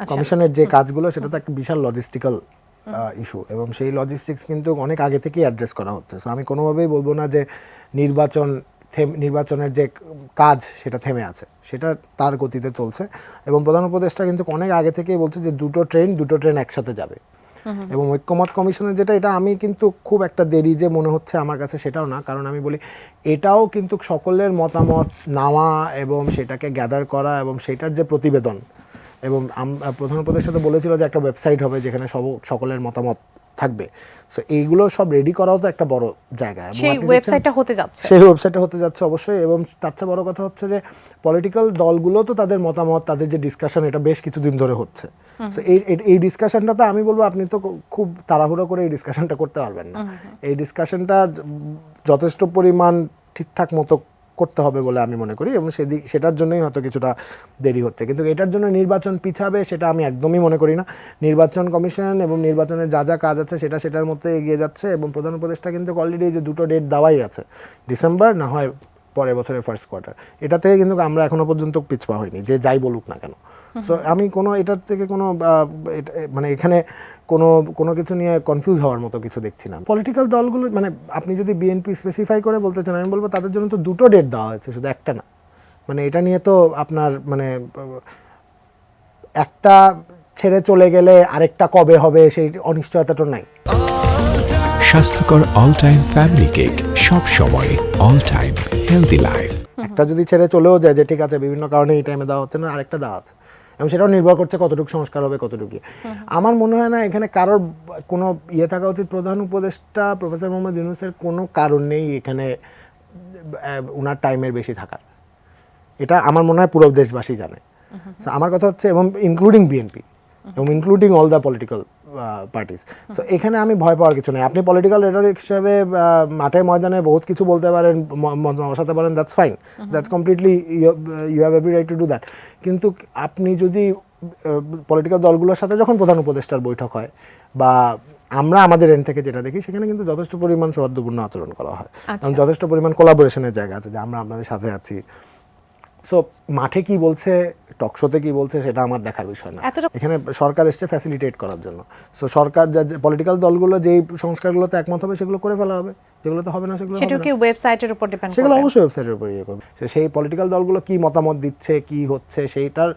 কমিশনের যে কাজগুলো সেটা তো একটা বিশাল লজিস্টিক্যাল ইস্যু, এবং সেই লজিস্টিক্স কিন্তু অনেক আগে থেকেই অ্যাড্রেস করা হচ্ছে। সো আমি কোনোভাবেই বলবো না যে নির্বাচনের যে কাজ সেটা থেমে আছে, সেটা তার গতিতে চলছে। এবং প্রধান উপদেষ্টা কিন্তু অনেক আগে থেকেই বলছে যে দুটো ট্রেন একসাথে যাবে। এবং ঐক্যমত কমিশনের যেটা, এটা আমি কিন্তু খুব একটা দেরি যে মনে হচ্ছে আমার কাছে সেটাও না, কারণ আমি বলি এটাও কিন্তু সকলের মতামত নেওয়া এবং সেটাকে গ্যাদার করা এবং সেটার যে প্রতিবেদন, এবং প্রধান উপদেষ্টা তো বলেছিল যে একটা ওয়েবসাইট হবে যেখানে সকলের মতামত থাকবে। সো এইগুলো সব রেডি করাও তো একটা বড় জায়গা, সেই ওয়েবসাইটটা হতে যাচ্ছে অবশ্যই। এবং তার চেয়ে বড় কথা হচ্ছে যে পলিটিক্যাল দলগুলো তো তাদের মতামত, তাদের যে ডিসকাশন, এটা বেশ কিছুদিন ধরে হচ্ছে। সো এই ডিসকাশনটা তো আমি বলবো আপনি তো খুব তাড়াহুড়ো করে এই ডিসকাশনটা করতে পারবেন না। এই ডিসকাশনটা যথেষ্ট পরিমাণ ঠিকঠাক মতো করতে হবে বলে আমি মনে করি, এবং সেটার জন্যই হয়তো কিছুটা দেরি হচ্ছে। কিন্তু এটার জন্য নির্বাচন পিছাবে সেটা আমি একদমই মনে করি না। নির্বাচন কমিশন এবং নির্বাচনের যা যা কাজ আছে সেটার মধ্যে এগিয়ে যাচ্ছে। এবং প্রধান উপদেষ্টা কিন্তু অলরেডি যে দুটো ডেট দেওয়াই আছে, ডিসেম্বর না হয় পরের বছরের ফার্স্ট কোয়ার্টার, এটা থেকে কিন্তু আমরা এখনো পর্যন্ত পিছপা হইনি, যে যাই বলুক না কেন। সো আমি এটার থেকে মানে এখানে কোনো কিছু নিয়ে কনফিউজ হওয়ার মতো কিছু দেখছি না। পলিটিক্যাল দলগুলো, মানে আপনি যদি বিএনপি স্পেসিফাই করে বলতে চান, আমি বলবো তাদের জন্য তো দুটো ডেট দেওয়া হয়েছে, শুধু একটা না। মানে এটা নিয়ে তো আপনার একটা ছেড়ে চলে গেলে আরেকটা কবে হবে সেই অনিশ্চয়তাটা নাই। স্বাস্থ্যকর অল টাইম ফ্যামিলি কেক, সব সময় অল টাইম হেলদি লাইফ। একটা যদি ছেড়ে চলেও যায় যে ঠিক আছে বিভিন্ন কারণে এই টাইমে দেওয়া হচ্ছে না, আরেকটা দেওয়া আছে, এবং সেটাও নির্ভর করছে কতটুকু সংস্কার হবে, কতটুকু। আমার মনে হয় না এখানে কারোর কোনো থাকা উচিত। প্রধান উপদেষ্টা প্রফেসর মোহাম্মদ ইউনূসের কোনো কারণ নেই এখানে ওনার টাইমের বেশি থাকার, এটা আমার মনে হয় পুরো দেশবাসী জানে। আমার কথা হচ্ছে, এবং ইনক্লুডিং বিএনপি এবং including all the political parties. So এখানে আমি ভয় পাওয়ার কিছু নেই। আপনি পলিটিক্যাল রেটরিক হিসেবে মাঠে ময়দানে বহুত কিছু বলতে পারেন, বসাতে পারেন, that's fine, that's completely you have every right to do that. কিন্তু আপনি যদি পলিটিক্যাল দলগুলোর সাথে যখন প্রধান উপদেষ্টার বৈঠক হয়, বা আমরা আমাদের এন্ড থেকে যেটা দেখি, সেখানে কিন্তু যথেষ্ট পরিমাণ সৌহার্দ্যপূর্ণ আচরণ করা হয়, এবং যথেষ্ট পরিমাণ কোলাবোরেশনের জায়গা আছে যে আমরা আপনাদের সাথে আছি। সো মাঠে কি বলছে, টকশোতে কি বলছে, সেটা আমার দেখার বিষয় না। এখানে সরকার এসছে ফ্যাসিলিটেট করার জন্য। সো সরকার পলিটিক্যাল দলগুলো যেই সংস্কারগুলোতে একমত হবে সেগুলো করে ফেলা হবে, যেগুলোতে হবে না সেগুলো ওয়েবসাইটের উপর ডিপেন্ড করবে, সেগুলো অবশ্যই ওয়েবসাইটের উপর ইয়ে করবে। সেই পলিটিক্যাল দলগুলো কি মতামত দিচ্ছে, কি হচ্ছে, সেইটার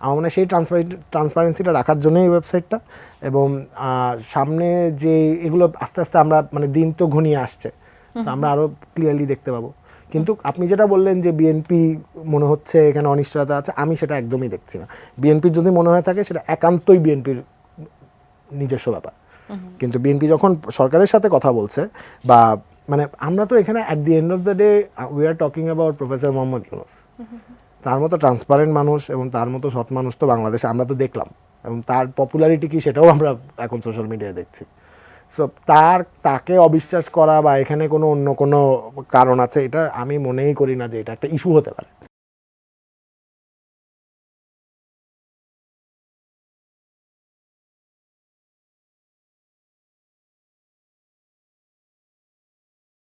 আমার মনে হয় সেই ট্রান্সপারেন্সিটা রাখার জন্যই এই ওয়েবসাইটটা। এবং সামনে যে এগুলো আস্তে আস্তে আমরা দিন তো ঘনিয়ে আসছে, আমরা আরও ক্লিয়ারলি দেখতে পাবো। কিন্তু আপনি যেটা বললেন যে বিএনপি মনে হচ্ছে এখানে অনিশ্চয়তা আছে, আমি সেটা একদমই দেখছি না। বিএনপির যদি মনে হয়ে থাকে সেটা একান্তই বিএনপির নিজস্ব ব্যাপার। কিন্তু বিএনপি যখন সরকারের সাথে কথা বলছে, বা আমরা তো এখানে at the end of the day we are talking about professor Mohammad Yunus. তার মতো ট্রান্সপারেন্ট মানুষ এবং তার মতো সৎ মানুষ তো বাংলাদেশে আমরা তো দেখলাম, এবং তার পপুলারিটি কি সেটাও আমরা এখন সোশ্যাল মিডিয়ায় দেখছি। সো তাকে অবিশ্বাস করা বা এখানে অন্য কোনো কারণ আছে, এটা আমি মনেই করি না যে এটা একটা ইস্যু হতে পারে।